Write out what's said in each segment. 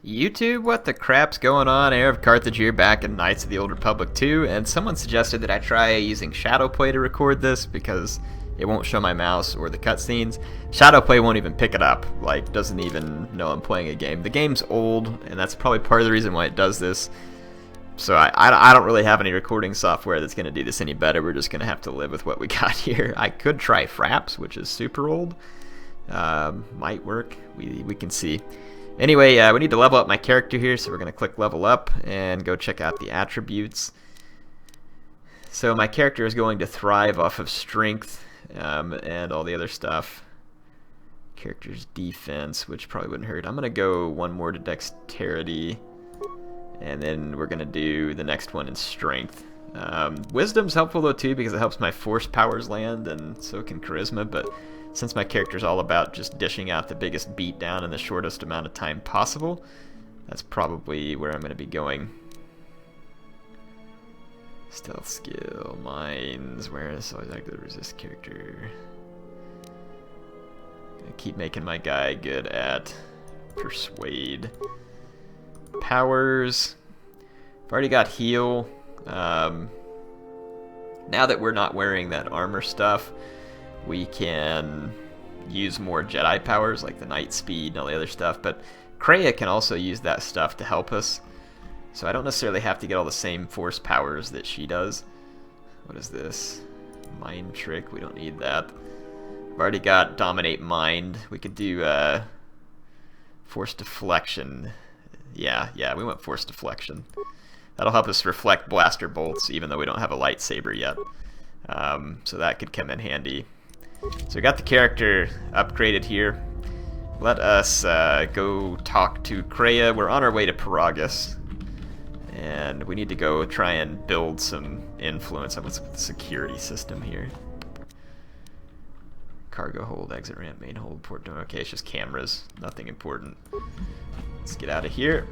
YouTube, what the crap's going on? HeirofCarthage here, back in Knights of the Old Republic 2, and someone suggested that I try using Shadowplay to record this because it won't show my mouse or the cutscenes. Shadowplay won't even pick it up, like, doesn't even know I'm playing a game. The game's old, and that's probably part of the reason why it does this. So I don't really have any recording software that's going to do this any better. We're just going to have to live with what we got here. I could try Fraps, which is super old. Might work. We can see. Anyway, we need to level up my character here, so we're going to click level up and go check out the attributes. So my character is going to thrive off of strength and all the other stuff. Character's defense, which probably wouldn't hurt. I'm going to go one more to dexterity, and then we're going to do the next one in strength. Wisdom's helpful though too, because it helps my force powers land, and so can charisma, but since my character's all about just dishing out the biggest beat down in the shortest amount of time possible, that's probably where I'm going to be going. Stealth skill, mines, where is always like the resist character. Gonna keep making my guy good at persuade. Powers. I've already got heal. Now that we're not wearing that armor stuff, we can use more Jedi powers like the Night Speed and all the other stuff, but Kreia can also use that stuff to help us. So I don't necessarily have to get all the same force powers that she does. What is this? Mind Trick, we don't need that. I've already got Dominate Mind. We could do Force Deflection. Yeah, we went Force Deflection. That'll help us reflect blaster bolts even though we don't have a lightsaber yet. So that could come in handy. So we got the character upgraded here. Let us go talk to Kreia. We're on our way to Paragus, and we need to go try and build some influence on what's with the security system here. Cargo hold, exit ramp, main hold, port door. Okay, it's just cameras, nothing important. Let's get out of here.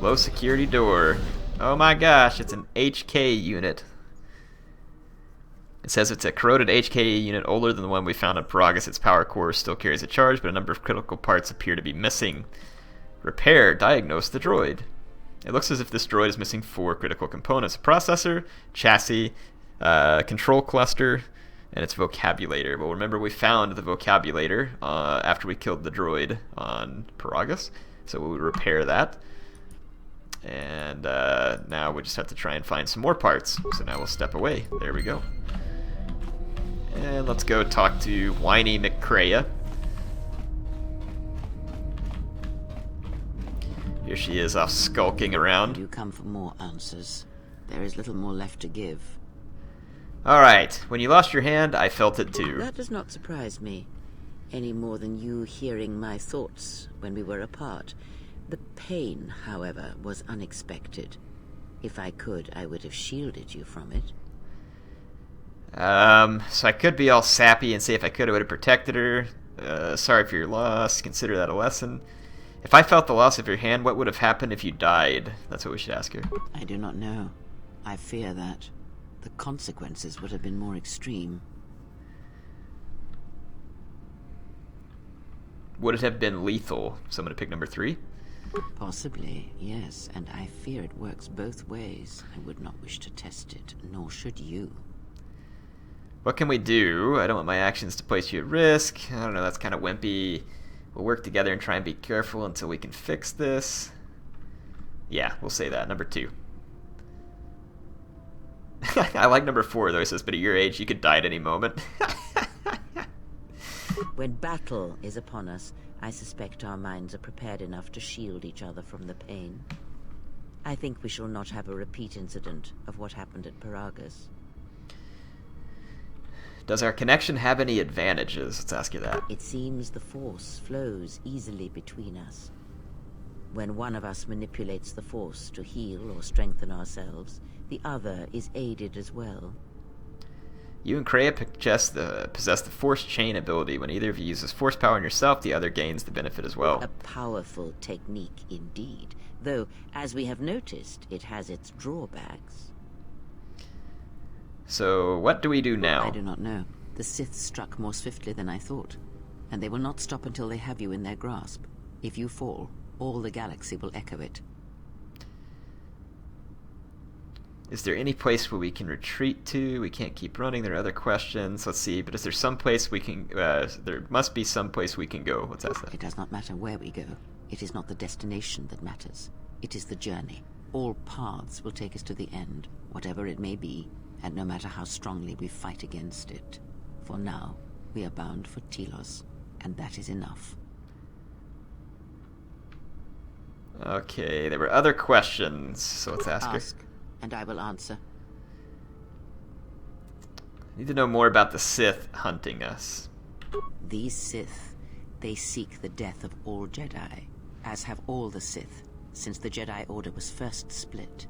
Low security door. Oh my gosh, it's an HK unit. It says it's a corroded HK unit older than the one we found on Paragus. Its power core still carries a charge, but a number of critical parts appear to be missing. Repair, diagnose the droid. It looks as if this droid is missing 4 critical components: a processor, chassis, control cluster, and its vocabulator. Well, remember we found the vocabulator after we killed the droid on Paragus, so we'll repair that. And now we just have to try and find some more parts. So now we'll step away. There we go. And let's go talk to Whiny McCreia. Here she is off skulking around. You come for more answers. There is little more left to give. Alright, when you lost your hand, I felt it too. That does not surprise me, any more than you hearing my thoughts when we were apart. The pain, however, was unexpected. If I could, I would have shielded you from it. So I could be all sappy and say if I could, I would have protected her. Sorry for your loss. Consider that a lesson. If I felt the loss of your hand, what would have happened if you died? That's what we should ask her. I do not know. I fear that. The consequences would have been more extreme. Would it have been lethal? Someone to pick number 3? Possibly, yes, and I fear it works both ways. I would not wish to test it, nor should you. What can we do? I don't want my actions to place you at risk. I don't know, that's kind of wimpy. We'll work together and try and be careful until we can fix this. Yeah, we'll say that. Number 2. I like number 4, though. It says, but at your age, you could die at any moment. When battle is upon us, I suspect our minds are prepared enough to shield each other from the pain. I think we shall not have a repeat incident of what happened at Paragus. Does our connection have any advantages? Let's ask you that. It seems the Force flows easily between us. When one of us manipulates the Force to heal or strengthen ourselves, the other is aided as well. You and Kreia possess the Force Chain ability. When either of you uses Force power on yourself, the other gains the benefit as well. A powerful technique indeed, though, as we have noticed, it has its drawbacks. So, what do we do now? I do not know. The Sith struck more swiftly than I thought. and they will not stop until they have you in their grasp. If you fall, all the galaxy will echo it. Is there any place where we can retreat to? We can't keep running. There are other questions. Let's see. But is there some place we can... there must be some place we can go. Let's ask that. It does not matter where we go. It is not the destination that matters. It is the journey. All paths will take us to the end, whatever it may be, and no matter how strongly we fight against it. For now, we are bound for Telos, and that is enough. Okay, there were other questions, so let's ask her. And I will answer. I need to know more about the Sith hunting us. These Sith, they seek the death of all Jedi, as have all the Sith, since the Jedi Order was first split.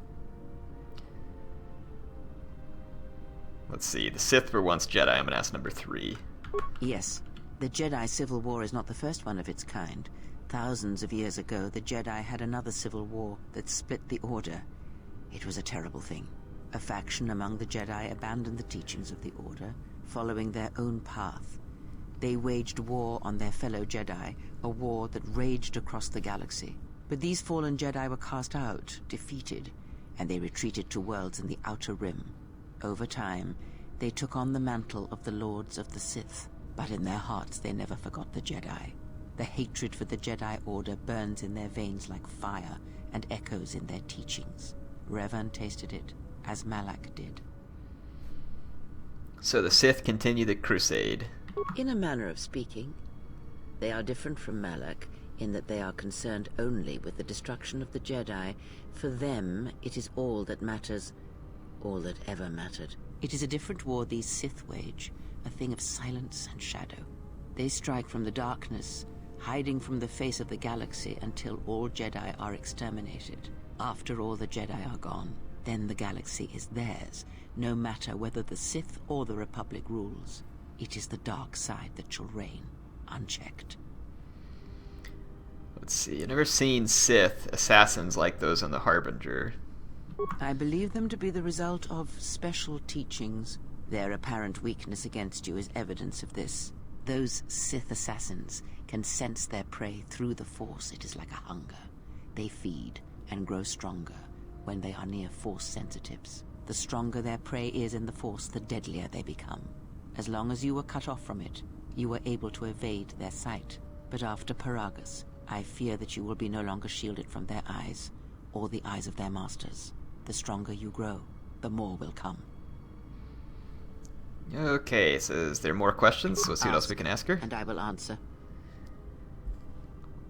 Let's see, the Sith were once Jedi. I'm going to ask number 3. Yes, the Jedi Civil War is not the first one of its kind. Thousands of years ago, the Jedi had another civil war that split the Order. It was a terrible thing. A faction among the Jedi abandoned the teachings of the Order, following their own path. They waged war on their fellow Jedi, a war that raged across the galaxy. But these fallen Jedi were cast out, defeated, and they retreated to worlds in the Outer Rim. Over time, they took on the mantle of the Lords of the Sith, but in their hearts they never forgot the Jedi. The hatred for the Jedi Order burns in their veins like fire and echoes in their teachings. Revan tasted it, as Malak did. So the Sith continue the crusade. In a manner of speaking. They are different from Malak in that they are concerned only with the destruction of the Jedi. For them, it is all that matters, all that ever mattered. It is a different war these Sith wage, a thing of silence and shadow. They strike from the darkness, hiding from the face of the galaxy until all Jedi are exterminated. After all the Jedi are gone, then the galaxy is theirs, no matter whether the Sith or the Republic rules. It is the dark side that shall reign, unchecked. Let's see, I've never seen Sith assassins like those on the Harbinger. I believe them to be the result of special teachings. Their apparent weakness against you is evidence of this. Those Sith assassins can sense their prey through the Force. It is like a hunger. They feed and grow stronger when they are near Force sensitives. The stronger their prey is in the Force, the deadlier they become. As long as you were cut off from it, you were able to evade their sight. But after Paragus, I fear that you will be no longer shielded from their eyes, or the eyes of their masters. The stronger you grow, the more will come. Okay, so is there more questions? Let's see what else we can ask her. And I will answer.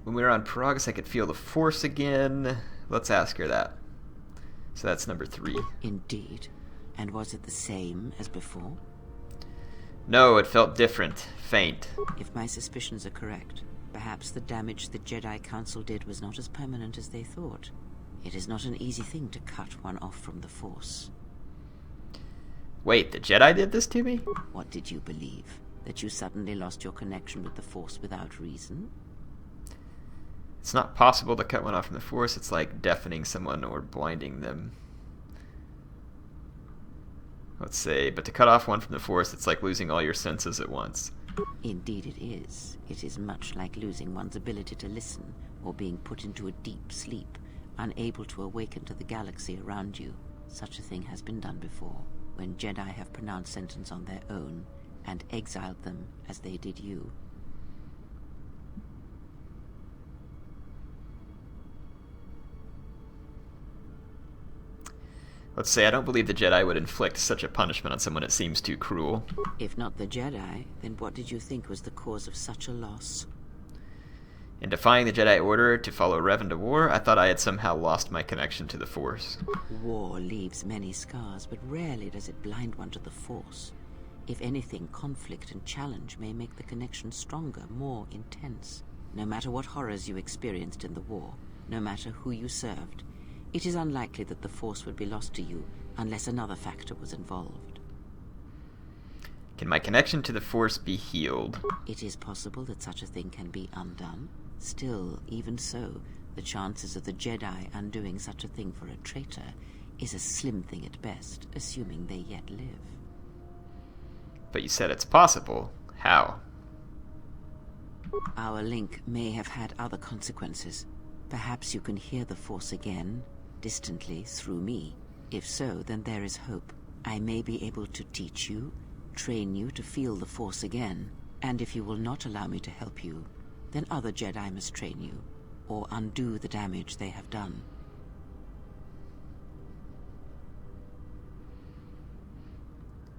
When we were on Paragus, I could feel the Force again. Let's ask her that. So that's number 3. Indeed. And was it the same as before? No, it felt different. Faint. If my suspicions are correct, perhaps the damage the Jedi Council did was not as permanent as they thought. It is not an easy thing to cut one off from the Force. Wait, the Jedi did this to me? What did you believe? That you suddenly lost your connection with the Force without reason? It's not possible to cut one off from the Force. It's like deafening someone or blinding them. Let's say, but to cut off one from the Force, it's like losing all your senses at once. Indeed it is. It is much like losing one's ability to listen, or being put into a deep sleep, unable to awaken to the galaxy around you. Such a thing has been done before, when Jedi have pronounced sentence on their own, and exiled them as they did you. Let's say I don't believe the Jedi would inflict such a punishment on someone that seems too cruel. If not the Jedi, then what did you think was the cause of such a loss? In defying the Jedi Order to follow Revan to war, I thought I had somehow lost my connection to the Force. War leaves many scars, but rarely does it blind one to the Force. If anything, conflict and challenge may make the connection stronger, more intense. No matter what horrors you experienced in the war, no matter who you served, it is unlikely that the Force would be lost to you unless another factor was involved. Can my connection to the Force be healed? It is possible that such a thing can be undone. Still, even so, the chances of the Jedi undoing such a thing for a traitor is a slim thing at best, assuming they yet live. But you said it's possible. How? Our link may have had other consequences. Perhaps you can hear the Force again, distantly, through me. If so, then there is hope. I may be able to teach you, train you to feel the Force again. And if you will not allow me to help you, then other Jedi must train you, or undo the damage they have done.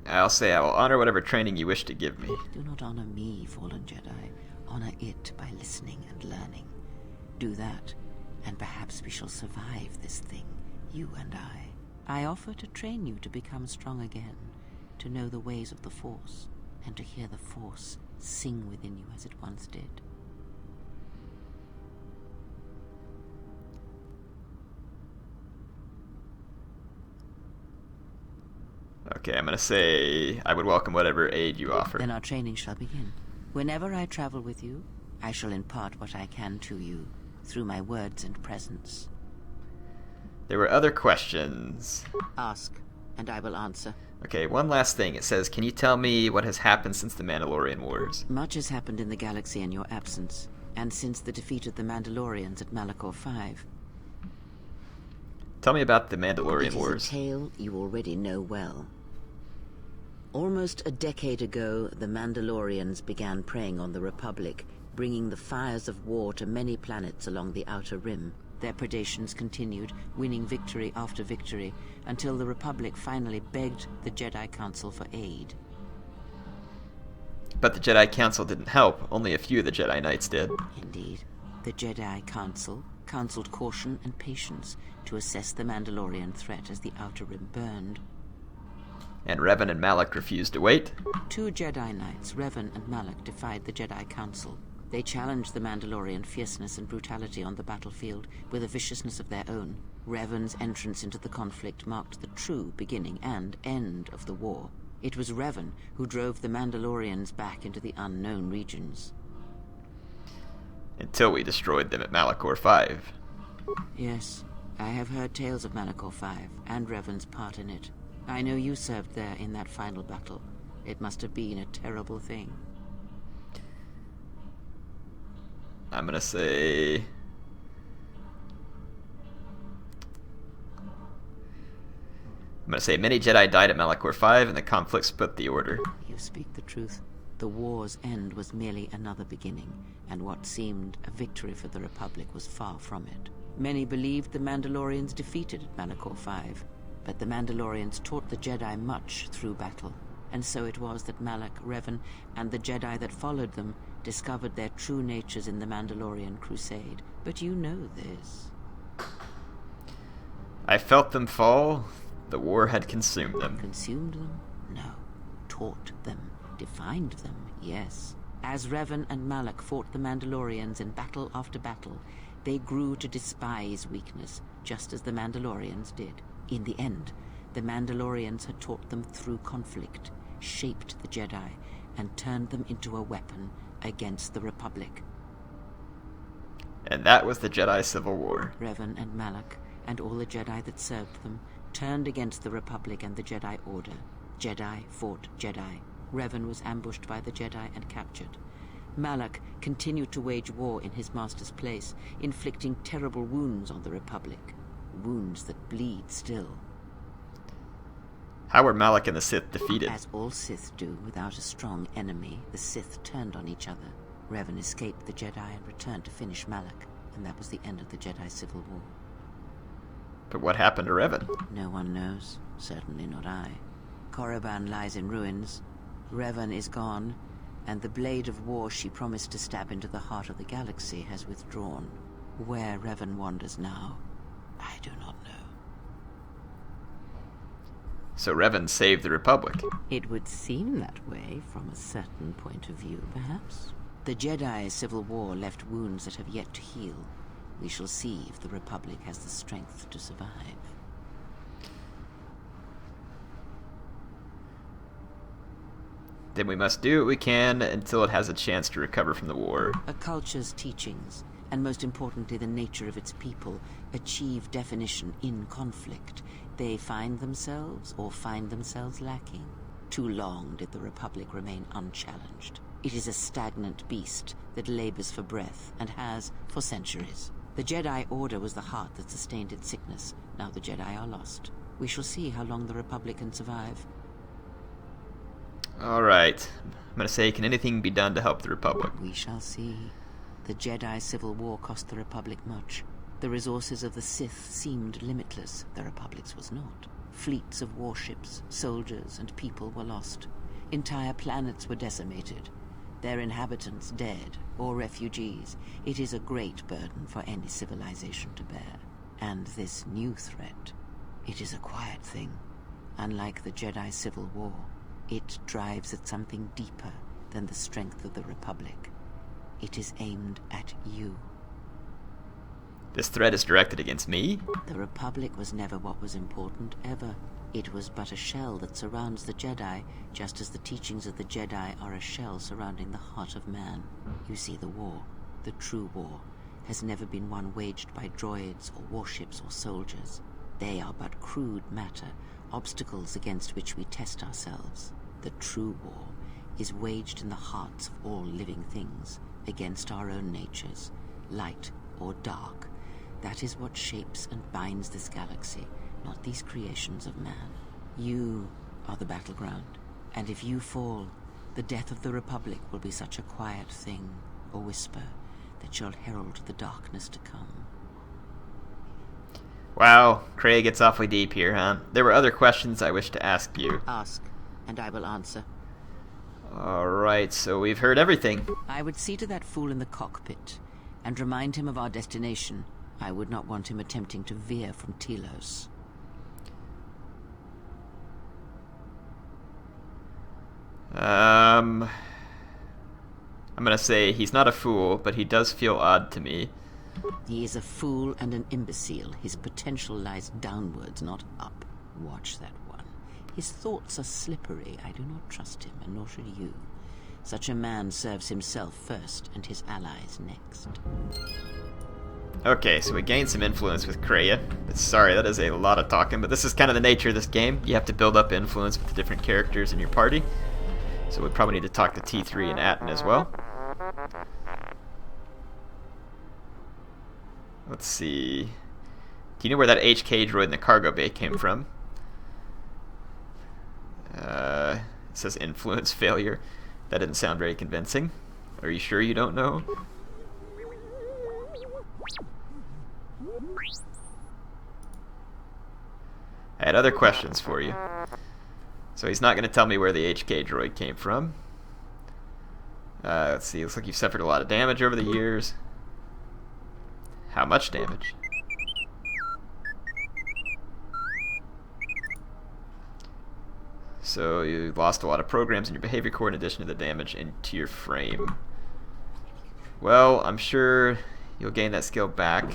I'll say I will honor whatever training you wish to give me. Do not honor me, fallen Jedi. Honor it by listening and learning. Do that, and perhaps we shall survive this thing, you and I. I offer to train you to become strong again, to know the ways of the Force, and to hear the Force sing within you as it once did. Okay, I'm gonna say I would welcome whatever aid you offer. Then our training shall begin. Whenever I travel with you, I shall impart what I can to you, through my words and presence. There were other questions. Ask, and I will answer. Okay, one last thing. It says, can you tell me what has happened since the Mandalorian Wars? Much has happened in the galaxy in your absence, and since the defeat of the Mandalorians at Malachor 5. Tell me about the Mandalorian Wars. It is a tale you already know well. Almost a decade ago, the Mandalorians began preying on the Republic, bringing the fires of war to many planets along the Outer Rim. Their predations continued, winning victory after victory, until the Republic finally begged the Jedi Council for aid. But the Jedi Council didn't help. Only a few of the Jedi Knights did. Indeed. The Jedi Council counseled caution and patience to assess the Mandalorian threat as the Outer Rim burned. And Revan and Malak refused to wait. 2 Jedi Knights, Revan and Malak, defied the Jedi Council. They challenged the Mandalorian fierceness and brutality on the battlefield with a viciousness of their own. Revan's entrance into the conflict marked the true beginning and end of the war. It was Revan who drove the Mandalorians back into the unknown regions. Until we destroyed them at Malachor 5. Yes, I have heard tales of Malachor 5 and Revan's part in it. I know you served there in that final battle. It must have been a terrible thing. I'm gonna say... many Jedi died at Malachor 5 and the conflict split the Order. You speak the truth. The war's end was merely another beginning, and what seemed a victory for the Republic was far from it. Many believed the Mandalorians defeated at Malachor 5, but the Mandalorians taught the Jedi much through battle, and so it was that Malak, Revan, and the Jedi that followed them discovered their true natures in the Mandalorian crusade. But you know this. I felt them fall. The war had consumed them. Consumed them? No. Taught them. Defined them, yes. As Revan and Malak fought the Mandalorians in battle after battle, they grew to despise weakness, just as the Mandalorians did. In the end, the Mandalorians had taught them through conflict, shaped the Jedi, and turned them into a weapon against the Republic. And that was the Jedi Civil War. Revan and Malak, and all the Jedi that served them, turned against the Republic and the Jedi Order. Jedi fought Jedi. Revan was ambushed by the Jedi and captured. Malak continued to wage war in his master's place, inflicting terrible wounds on the Republic. Wounds that bleed still. How were Malak and the Sith defeated? As all Sith do, without a strong enemy, the Sith turned on each other. Revan escaped the Jedi and returned to finish Malak, and that was the end of the Jedi Civil War. But what happened to Revan? No one knows. Certainly not I. Korriban lies in ruins. Revan is gone, and the blade of war she promised to stab into the heart of the galaxy has withdrawn. Where Revan wanders now, I do not know. So Revan saved the Republic. It would seem that way from a certain point of view, perhaps. The Jedi Civil War left wounds that have yet to heal. We shall see if the Republic has the strength to survive. Then we must do what we can until it has a chance to recover from the war. A culture's teachings, and most importantly the nature of its people, achieve definition in conflict. They find themselves or find themselves lacking. Too long did the Republic remain unchallenged. It is a stagnant beast that labors for breath and has for centuries. The Jedi Order was the heart that sustained its sickness. Now the Jedi are lost. We shall see how long the Republic can survive. Alright. I'm gonna say, can anything be done to help the Republic? We shall see. The Jedi Civil War cost the Republic much. The resources of the Sith seemed limitless. The Republic's was not. Fleets of warships, soldiers, and people were lost. Entire planets were decimated. Their inhabitants dead or refugees. It is a great burden for any civilization to bear. And this new threat, it is a quiet thing. Unlike the Jedi Civil War, it drives at something deeper than the strength of the Republic. It is aimed at you. This threat is directed against me? The Republic was never what was important, ever. It was but a shell that surrounds the Jedi, just as the teachings of the Jedi are a shell surrounding the heart of man. You see, the war, the true war, has never been one waged by droids or warships or soldiers. They are but crude matter, obstacles against which we test ourselves. The true war is waged in the hearts of all living things, against our own natures, light or dark. That is what shapes and binds this galaxy, not these creations of man. You are the battleground, and if you fall, the death of the Republic will be such a quiet thing, a whisper, that shall herald the darkness to come. Wow, Cray gets awfully deep here, huh? There were other questions I wish to ask you. Ask, and I will answer. Alright, so we've heard everything. I would see to that fool in the cockpit, and remind him of our destination. I would not want him attempting to veer from Telos. I'm gonna say he's not a fool, but he does feel odd to me. He is a fool and an imbecile. His potential lies downwards, not up. Watch that one. His thoughts are slippery. I do not trust him, and nor should you. Such a man serves himself first, and his allies next. Okay, so we gained some influence with Kreia. Sorry, that is a lot of talking, but this is kind of the nature of this game. You have to build up influence with the different characters in your party. So we probably need to talk to T3 and Atten as well. Let's see. Do you know where that HK droid in the cargo bay came from? It says influence failure. That didn't sound very convincing. Are you sure you don't know? I had other questions for you. So he's not going to tell me where the HK droid came from. Let's see, looks like you've suffered a lot of damage over the years. How much damage? So you lost a lot of programs in your behavior core in addition to the damage into your frame. Well, I'm sure you'll gain that skill back.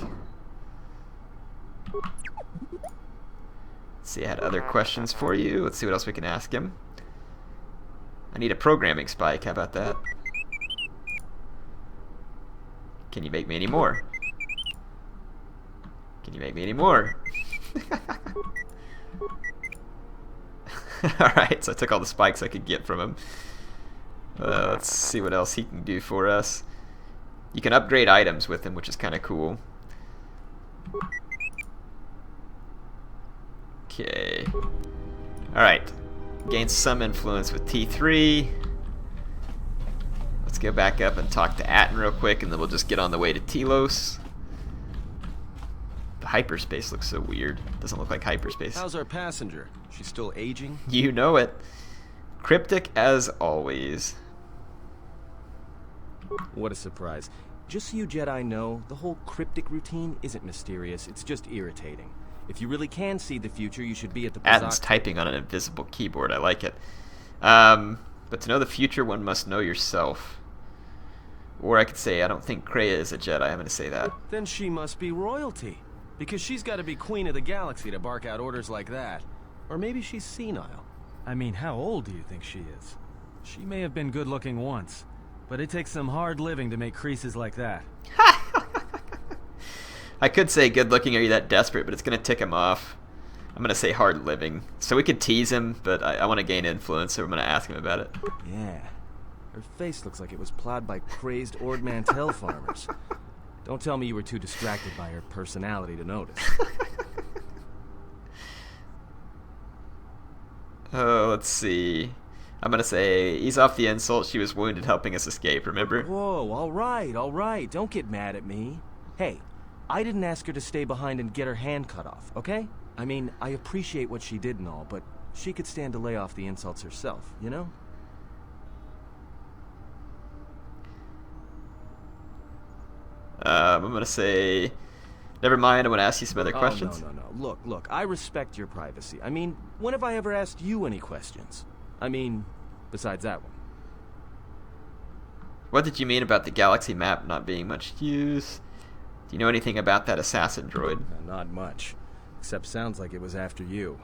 Let's see, I had other questions for you. Let's see what else we can ask him. I need a programming spike, how about that? Can you make me any more? Can you make me any more? Alright, so I took all the spikes I could get from him. Let's see what else he can do for us. You can upgrade items with him, which is kind of cool. Okay. Alright. Gain some influence with T3. Let's go back up and talk to Atten real quick, and then we'll just get on the way to Telos. The hyperspace looks so weird. Doesn't look like hyperspace. How's our passenger? She's still aging? You know it. Cryptic as always. What a surprise. Just so you Jedi know, the whole cryptic routine isn't mysterious, it's just irritating. If you really can see the future, you should be at the Atten's typing on an invisible keyboard. I like it. But to know the future, one must know yourself. Or I could say, I don't think Kreia is a Jedi. I'm going to say that. Then she must be royalty. Because she's got to be queen of the galaxy to bark out orders like that. Or maybe she's senile. I mean, how old do you think she is? She may have been good looking once, but it takes some hard living to make creases like that. I could say good looking, are you that desperate, but it's going to tick him off. I'm going to say hard living. So we could tease him, but I want to gain influence, so I'm going to ask him about it. Yeah. Her face looks like it was plowed by crazed Ord Mantell farmers. Don't tell me you were too distracted by her personality to notice. Oh, let's see. I'm gonna say, ease off the insult. She was wounded helping us escape, remember? Whoa, all right. Don't get mad at me. Hey, I didn't ask her to stay behind and get her hand cut off, okay? I mean, I appreciate what she did and all, but she could stand to lay off the insults herself, you know? I'm gonna say, never mind, I'm gonna ask you some other questions. No. Look, I respect your privacy. I mean, when have I ever asked you any questions? I mean, besides that one. What did you mean about the galaxy map not being much use? Do you know anything about that assassin droid? Not much. Except sounds like it was after you.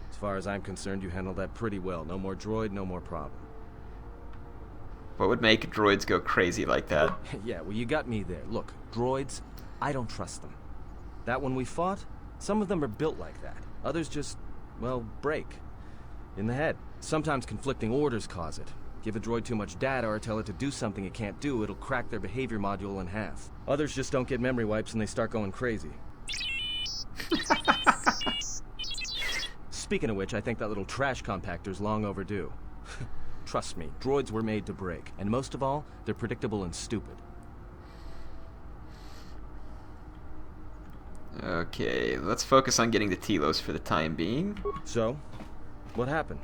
As far as I'm concerned, you handled that pretty well. No more droid, no more problem. What would make droids go crazy like that? Yeah, well, you got me there. Look, droids, I don't trust them. That one we fought, some of them are built like that. Others just, well, break. In the head. Sometimes conflicting orders cause it. Give a droid too much data or tell it to do something it can't do, it'll crack their behavior module in half. Others just don't get memory wipes and they start going crazy. Speaking of which, I think that little trash compactor's long overdue. Trust me, droids were made to break. And most of all, they're predictable and stupid. Okay, let's focus on getting to Telos for the time being. So, what happened?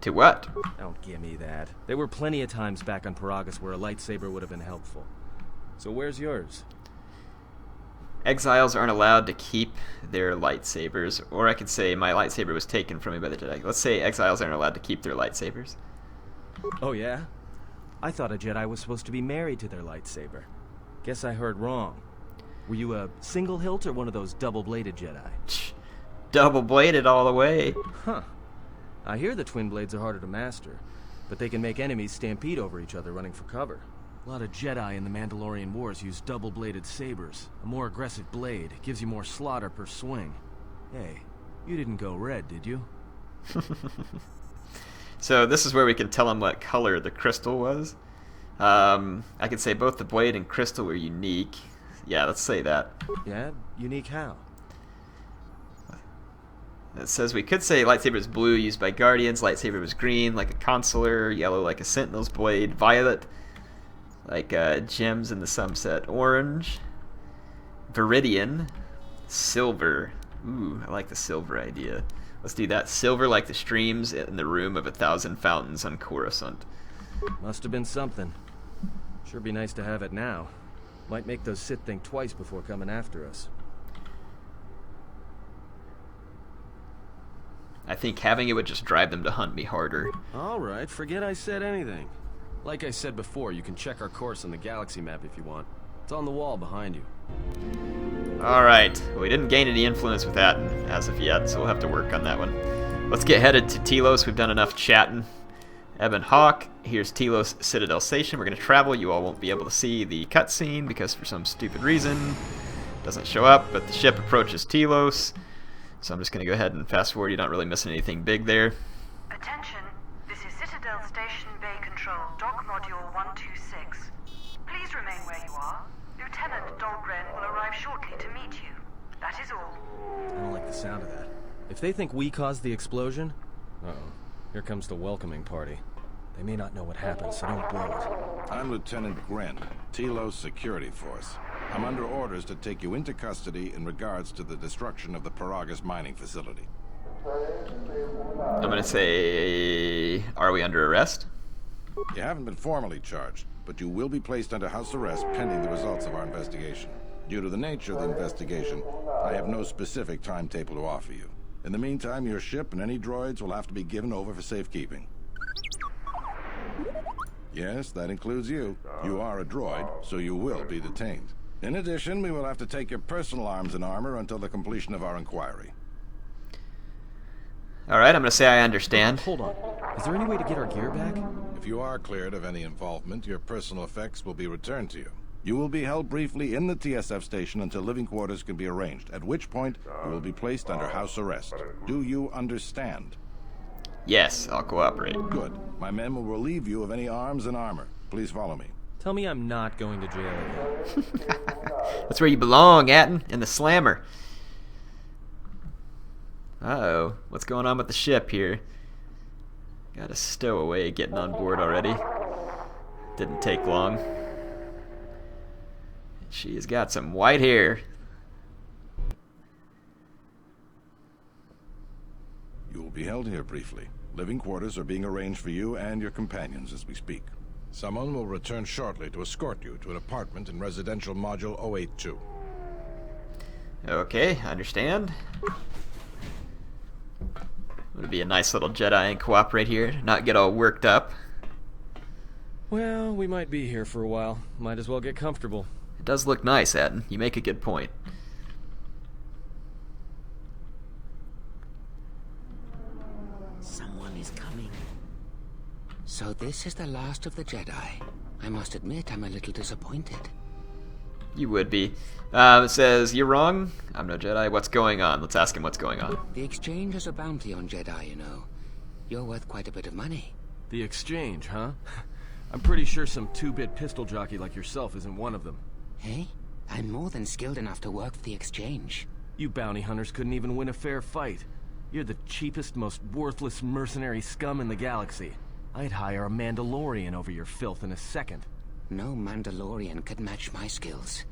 To what? Don't give me that. There were plenty of times back on Paragus where a lightsaber would have been helpful. So where's yours? Exiles aren't allowed to keep their lightsabers, or I could say my lightsaber was taken from me by the Jedi. Let's say exiles aren't allowed to keep their lightsabers. Oh yeah? I thought a Jedi was supposed to be married to their lightsaber. Guess I heard wrong. Were you a single hilt or one of those double-bladed Jedi? Double-bladed all the way. Huh. I hear the twin blades are harder to master, but they can make enemies stampede over each other running for cover. A lot of Jedi in the Mandalorian Wars use double-bladed sabers. A more aggressive blade gives you more slaughter per swing. Hey, you didn't go red, did you? So this is where we can tell them what color the crystal was. I could say both the blade and crystal were unique. Yeah, let's say that. Yeah? Unique how? It says we could say lightsaber is blue, used by Guardians. Lightsaber was green, like a consular. Yellow, like a Sentinel's blade. Violet, like gems in the sunset. Orange. Viridian. Silver. Ooh, I like the silver idea. Let's do that. Silver, like the streams in the room of 1,000 fountains on Coruscant. Must have been something. Sure be nice to have it now. Might make those Sith think twice before coming after us. I think having it would just drive them to hunt me harder. Alright, forget I said anything. Like I said before, you can check our course on the galaxy map if you want. It's on the wall behind you. Alright, well, we didn't gain any influence with that as of yet, so we'll have to work on that one. Let's get headed to Telos. We've done enough chatting. Ebon Hawk, here's Telos Citadel Station. We're going to travel. You all won't be able to see the cutscene because for some stupid reason it doesn't show up, but the ship approaches Telos. So I'm just going to go ahead and fast forward. You're not really missing anything big there. Attention, this is Citadel Station Bay Control, Dock Module 126. Please remain where you are. Lieutenant Dahlgren will arrive shortly to meet you. That is all. I don't like the sound of that. If they think we caused the explosion... Uh-oh. Here comes the welcoming party. They may not know what happened, so don't blow it. I'm Lieutenant Gren, Telos Security Force. I'm under orders to take you into custody in regards to the destruction of the Paragus mining facility. I'm going to say, are we under arrest? You haven't been formally charged, but you will be placed under house arrest pending the results of our investigation. Due to the nature of the investigation, I have no specific timetable to offer you. In the meantime, your ship and any droids will have to be given over for safekeeping. Yes, that includes you. You are a droid, so you will be detained. In addition, we will have to take your personal arms and armor until the completion of our inquiry. Alright, I'm going to say I understand. Hold on. Is there any way to get our gear back? If you are cleared of any involvement, your personal effects will be returned to you. You will be held briefly in the TSF station until living quarters can be arranged, at which point you will be placed under house arrest. Do you understand? Yes, I'll cooperate. Good. My men will relieve you of any arms and armor. Please follow me. Tell me I'm not going to jail again. That's where you belong, Atten, in the slammer. Uh-oh. What's going on with the ship here? Got a stowaway getting on board already. Didn't take long. She has got some white hair. You will be held here briefly. Living quarters are being arranged for you and your companions as we speak. Someone will return shortly to escort you to an apartment in residential module 082. Okay, I understand. Would be a nice little Jedi and cooperate here, not get all worked up. Well, we might be here for a while. Might as well get comfortable. It does look nice, Atten. You make a good point. Someone is coming. So this is the last of the Jedi. I must admit, I'm a little disappointed. You would be. It says, you're wrong. I'm no Jedi. What's going on? Let's ask him what's going on. The exchange has a bounty on Jedi, you know. You're worth quite a bit of money. The exchange, huh? I'm pretty sure some two-bit pistol jockey like yourself isn't one of them. Hey? I'm more than skilled enough to work for the exchange. You bounty hunters couldn't even win a fair fight. You're the cheapest, most worthless mercenary scum in the galaxy. I'd hire a Mandalorian over your filth in a second. No Mandalorian could match my skills.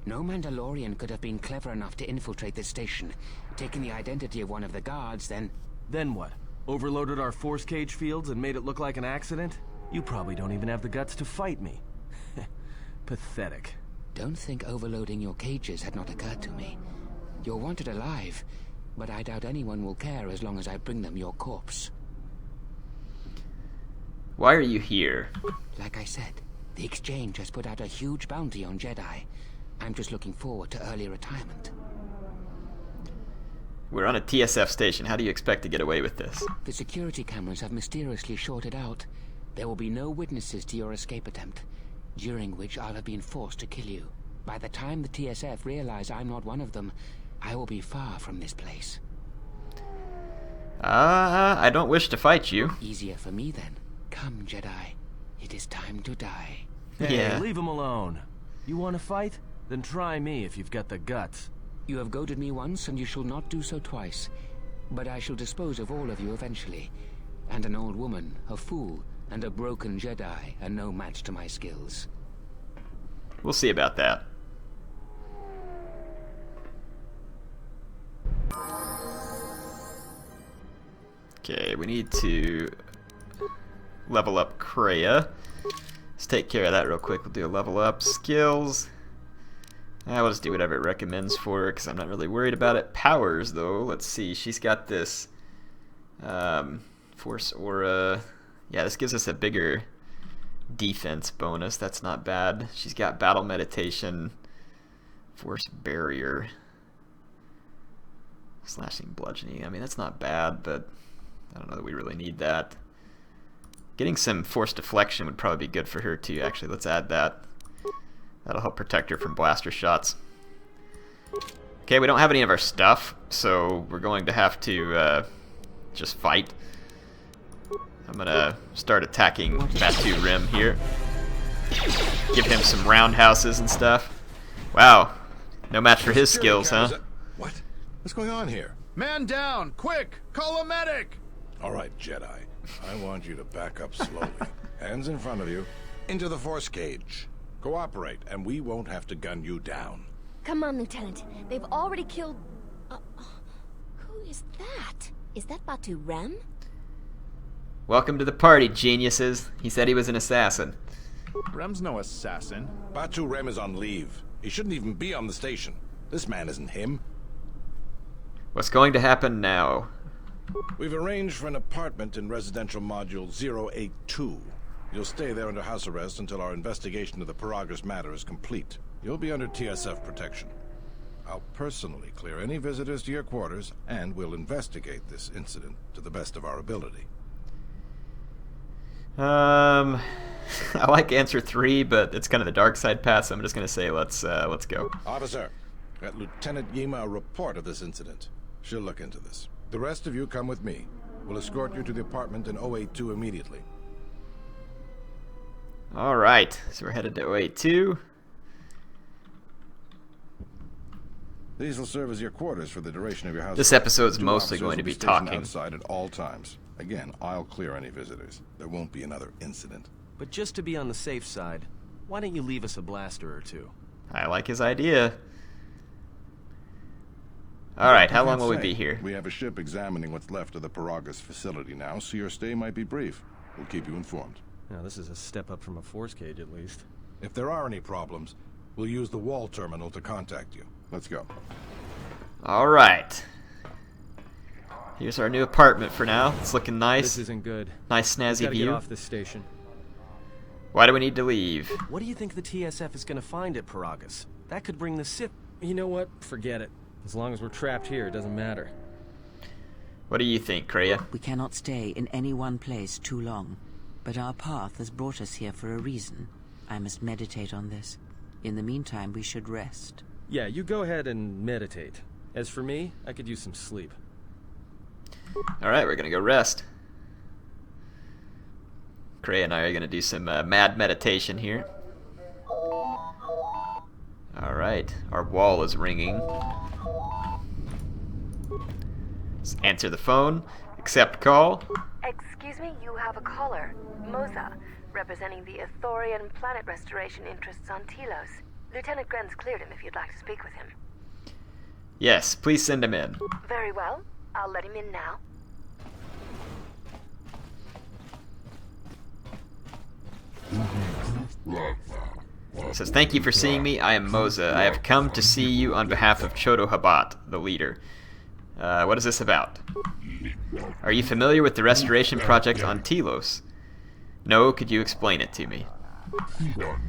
No Mandalorian could have been clever enough to infiltrate this station, taken the identity of one of the guards, then... Then what? Overloaded our force cage fields and made it look like an accident? You probably don't even have the guts to fight me. Pathetic. Don't think overloading your cages had not occurred to me. You're wanted alive, but I doubt anyone will care as long as I bring them your corpse. Why are you here? Like I said, the exchange has put out a huge bounty on Jedi. I'm just looking forward to early retirement. We're on a TSF station. How do you expect to get away with this? The security cameras have mysteriously shorted out. There will be no witnesses to your escape attempt, during which I'll have been forced to kill you. By the time the TSF realize I'm not one of them, I will be far from this place. I don't wish to fight you. Easier for me then. Come, Jedi. It is time to die. Hey, Yeah. leave him alone. You want to fight? Then try me if you've got the guts. You have goaded me once, and you shall not do so twice. But I shall dispose of all of you eventually. And an old woman, a fool, and a broken Jedi are no match to my skills. We'll see about that. Okay, we need to level up Kreia. Let's take care of that real quick. We'll do a level up. Skills. We'll just do whatever it recommends for her because I'm not really worried about it. Powers, though. Let's see. She's got this Force Aura. Yeah, this gives us a bigger defense bonus. That's not bad. She's got Battle Meditation, Force Barrier, Slashing Bludgeoning. I mean, that's not bad, but I don't know that we really need that. Getting some Force Deflection would probably be good for her, too. Actually, let's add that. That'll help protect her from blaster shots. Okay, we don't have any of our stuff, so we're going to have to just fight. I'm gonna start attacking Batu Rim here. Give him some roundhouses and stuff. Wow, no match for his skills, huh? What? What's going on here? Man down! Quick! Call a medic! All right, Jedi. I want you to back up slowly. Hands in front of you. Into the force cage. Cooperate, and we won't have to gun you down. Come on, Lieutenant. They've already killed... who is that? Is that Batu Rem? Welcome to the party, geniuses. He said he was an assassin. Rem's no assassin. Batu Rem is on leave. He shouldn't even be on the station. This man isn't him. What's going to happen now? We've arranged for an apartment in residential module 082. You'll stay there under house arrest until our investigation of the Paragus matter is complete. You'll be under TSF protection. I'll personally clear any visitors to your quarters, and we'll investigate this incident to the best of our ability. I like answer 3, but it's kind of the dark side path, so I'm just going to say let's go. Officer, get Lieutenant Yima a report of this incident. She'll look into this. The rest of you come with me. We'll escort you to the apartment in 082 immediately. Alright, so we're headed to 082. These will serve as your quarters for the duration of your house. This episode's Two mostly officers going to will be stationed talking. outside at all times. Again, I'll clear any visitors. There won't be another incident. But just to be on the safe side, why don't you leave us a blaster or two? I like his idea. Alright, how long will we be here? We have a ship examining what's left of the Paragus facility now, so your stay might be brief. We'll keep you informed. Now, this is a step up from a force cage, at least. If there are any problems, we'll use the wall terminal to contact you. Let's go. Alright. Here's our new apartment for now. It's looking nice. This isn't good. Nice snazzy Gotta view. get off this station. Why do we need to leave? What do you think the TSF is gonna find at Paragus? That could bring the Sith... You know what? Forget it. As long as we're trapped here, it doesn't matter. What do you think, Kreia? We cannot stay in any one place too long. But our path has brought us here for a reason. I must meditate on this. In the meantime, we should rest. Yeah, you go ahead and meditate. As for me, I could use some sleep. Alright, we're gonna go rest. Kreia and I are gonna do some mad meditation here. Alright, our wall is ringing. Let's answer the phone. Accept call. Excuse me, you have a caller. Moza, representing the Ithorian planet restoration interests on Telos. Lieutenant Gren's cleared him if you'd like to speak with him. Yes, please send him in. Very well. I'll let him in now. It says, thank you for seeing me. I am Moza. I have come to see you on behalf of Chodo Habat, the leader. What is this about? Are you familiar with the restoration project on Telos? No, could you explain it to me?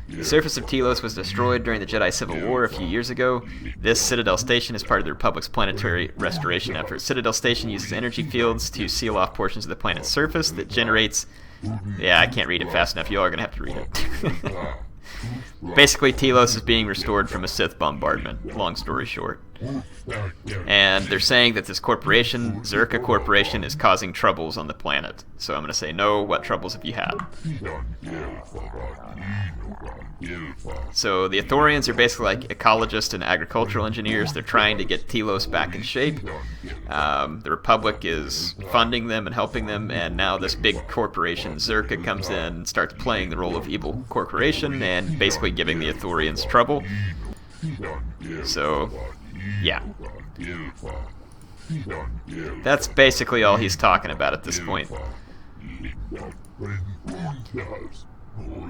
The surface of Telos was destroyed during the Jedi Civil War a few years ago. This Citadel Station is part of the Republic's planetary restoration effort. Citadel Station uses energy fields to seal off portions of the planet's surface that generates... Yeah, I can't read it fast enough. You all are going to have to read it. Basically, Telos is being restored from a Sith bombardment, long story short. And they're saying that this corporation, Zerka Corporation, is causing troubles on the planet. So I'm going to say no. What troubles have you had? So the Ithorians are basically like ecologists and agricultural engineers. They're trying to get Telos back in shape. The Republic is funding them and helping them, and now this big corporation, Zerka, comes in and starts playing the role of evil corporation and basically giving the Ithorians trouble. So, yeah. That's basically all he's talking about at this point.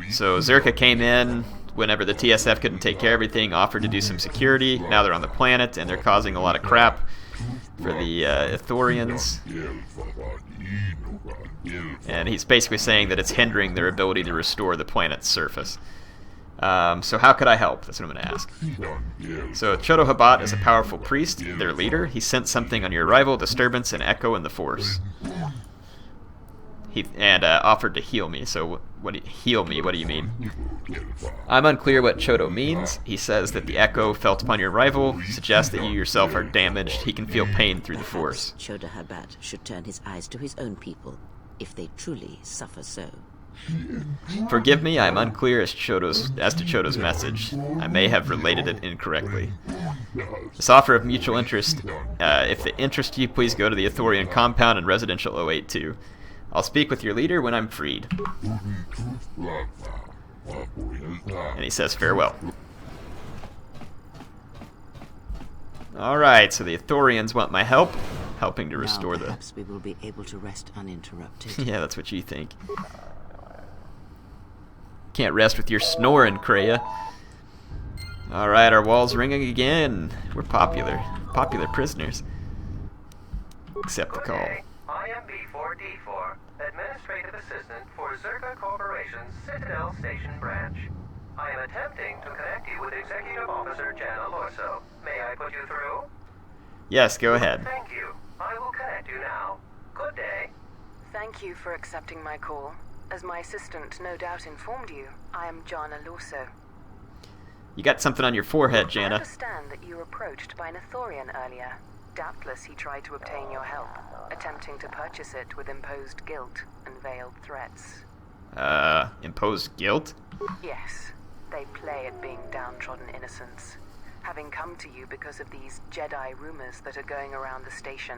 So Zerka came in whenever the TSF couldn't take care of everything, offered to do some security. Now they're on the planet and they're causing a lot of crap for the Ithorians. And he's basically saying that it's hindering their ability to restore the planet's surface. So how could I help? That's what I'm going to ask. So Chodo Habat is a powerful priest, their leader. He sent something on your arrival, disturbance, and echo in the Force. He offered to heal me. So heal me? What do you mean? I'm unclear what Chodo means. He says that the echo felt upon your arrival suggests that you yourself are damaged. He can feel pain through the Force. Chodo Habat should turn his eyes to his own people, if they truly suffer so. Forgive me, I am unclear as to Chodo's message. I may have related it incorrectly. This offer of mutual interest, if it interests you, please go to the Ithorian compound in Residential 082. I'll speak with your leader when I'm freed. And he says farewell. Alright, so the Ithorians want my help, helping to restore the... Perhaps we will be able to rest uninterrupted. Yeah, that's what you think. Can't rest with your snoring, Kreia. Alright, our wall's ringing again. We're popular. Popular prisoners. Accept the call. I am B4D4, Administrative Assistant for Zerka Corporation's Citadel Station branch. I am attempting to connect you with Executive Officer Jana Lorso. May I put you through? Yes, go ahead. Thank you. I will connect you now. Good day. Thank you for accepting my call. As my assistant no doubt informed you, I am Jana Lorso. You got something on your forehead, I Jana. understand that you were approached by an Ithorian earlier. Doubtless he tried to obtain your help, a attempting to purchase it with imposed guilt and veiled threats. Imposed guilt? Yes, they play at being downtrodden innocents, having come to you because of these Jedi rumors that are going around the station.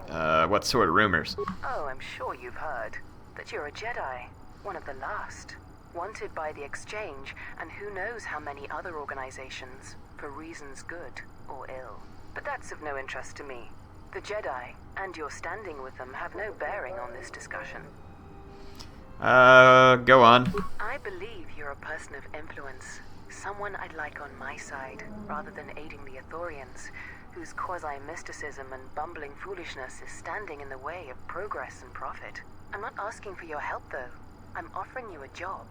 What sort of rumors? Oh, I'm sure you've heard that you're a Jedi, one of the last, wanted by the Exchange and who knows how many other organizations, for reasons good or ill. But that's of no interest to me. The Jedi, and your standing with them, have no bearing on this discussion. Go on. I believe you're a person of influence, someone I'd like on my side, rather than aiding the Ithorians, whose quasi-mysticism and bumbling foolishness is standing in the way of progress and profit. I'm not asking for your help, though. I'm offering you a job.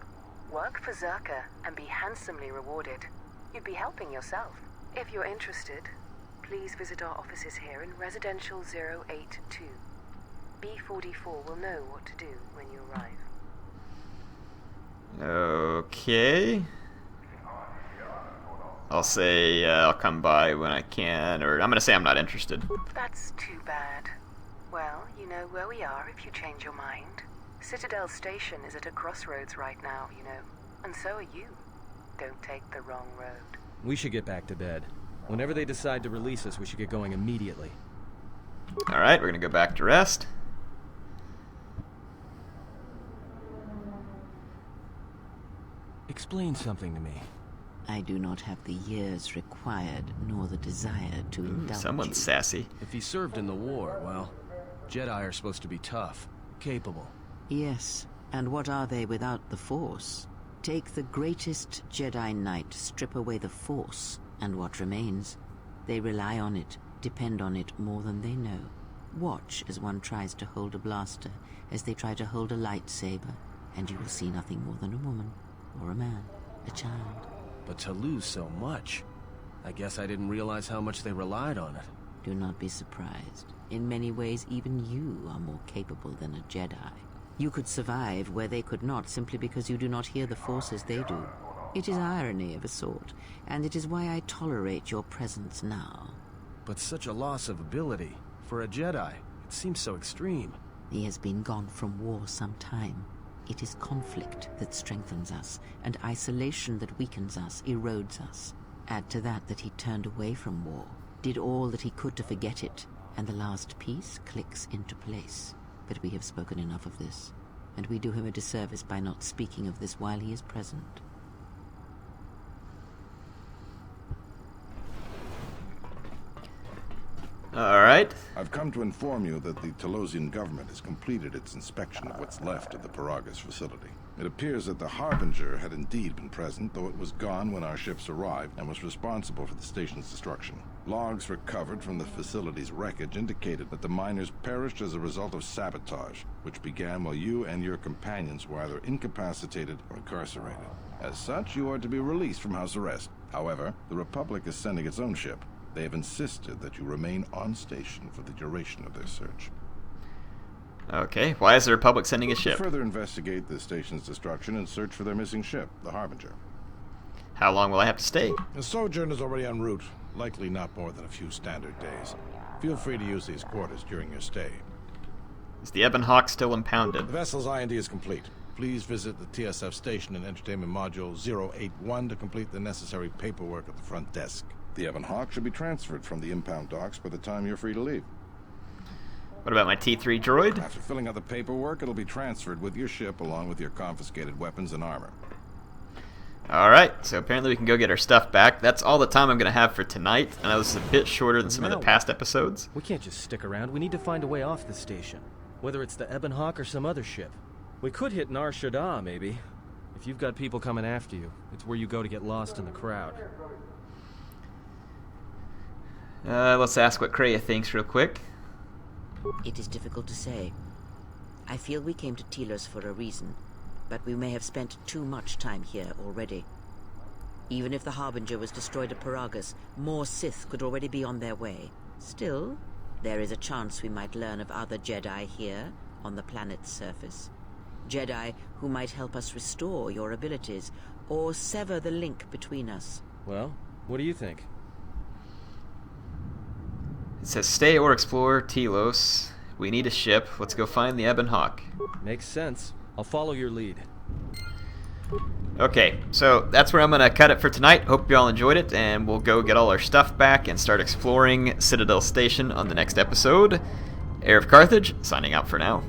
Work for Zerka and be handsomely rewarded. You'd be helping yourself. If you're interested, please visit our offices here in Residential 082. B44 will know what to do when you arrive. Okay. I'll say I'll come by when I can, or I'm gonna say I'm not interested. That's too bad. Well, you know where we are if you change your mind. Citadel Station is at a crossroads right now, you know, and so are you. Don't take the wrong road. We should get back to bed. Whenever they decide to release us, we should get going immediately. Alright, we're gonna go back to rest. Explain something to me. I do not have the years required, nor the desire to indulge Someone's you. sassy. If he served in the war, well, Jedi are supposed to be tough, capable. Yes, and what are they without the Force? Take the greatest Jedi Knight, strip away the Force, and what remains? They rely on it, depend on it more than they know. Watch as one tries to hold a blaster, as they try to hold a lightsaber, and you will see nothing more than a woman, or a man, a child. But to lose so much, I guess I didn't realize how much they relied on it. Do not be surprised. In many ways, even you are more capable than a Jedi. You could survive where they could not simply because you do not hear the Force as they do. It is irony of a sort, and it is why I tolerate your presence now. But such a loss of ability, for a Jedi, it seems so extreme. He has been gone from war some time. It is conflict that strengthens us, and isolation that weakens us, erodes us. Add to that he turned away from war, did all that he could to forget it, and the last piece clicks into place. But we have spoken enough of this, and we do him a disservice by not speaking of this while he is present. Alright. I've come to inform you that the Telosian government has completed its inspection of what's left of the Paragas facility. It appears that the Harbinger had indeed been present, though it was gone when our ships arrived and was responsible for the station's destruction. Logs recovered from the facility's wreckage indicated that the miners perished as a result of sabotage, which began while you and your companions were either incapacitated or incarcerated. As such, you are to be released from house arrest. However, the Republic is sending its own ship. They have insisted that you remain on station for the duration of their search. Okay, why is the Republic sending a ship? Further investigate the station's destruction and search for their missing ship, the Harbinger. How long will I have to stay? The sojourn is already en route, likely not more than a few standard days. Feel free to use these quarters during your stay. Is the Ebon Hawk still impounded? The vessel's IND is complete. Please visit the TSF station and Entertainment Module 081 to complete the necessary paperwork at the front desk. The Ebon Hawk should be transferred from the impound docks by the time you're free to leave. What about my T3 droid? After filling out the paperwork, it'll be transferred with your ship along with your confiscated weapons and armor. Alright, so apparently we can go get our stuff back. That's all the time I'm going to have for tonight. I know this is a bit shorter than some of the past episodes. We can't just stick around. We need to find a way off the station. Whether it's the Ebon Hawk or some other ship. We could hit Nar Shaddaa, maybe. If you've got people coming after you, it's where you go to get lost in the crowd. Let's ask what Kreia thinks real quick. It is difficult to say. I feel we came to Telos for a reason, but we may have spent too much time here already. Even if the Harbinger was destroyed at Paragas, more Sith could already be on their way. Still, there is a chance we might learn of other Jedi here, on the planet's surface. Jedi who might help us restore your abilities, or sever the link between us. Well, what do you think? It says stay or explore Telos. We need a ship. Let's go find the Ebon Hawk. Makes sense. I'll follow your lead. Okay, so that's where I'm going to cut it for tonight. Hope you all enjoyed it, and we'll go get all our stuff back and start exploring Citadel Station on the next episode. HeirofCarthage, signing out for now.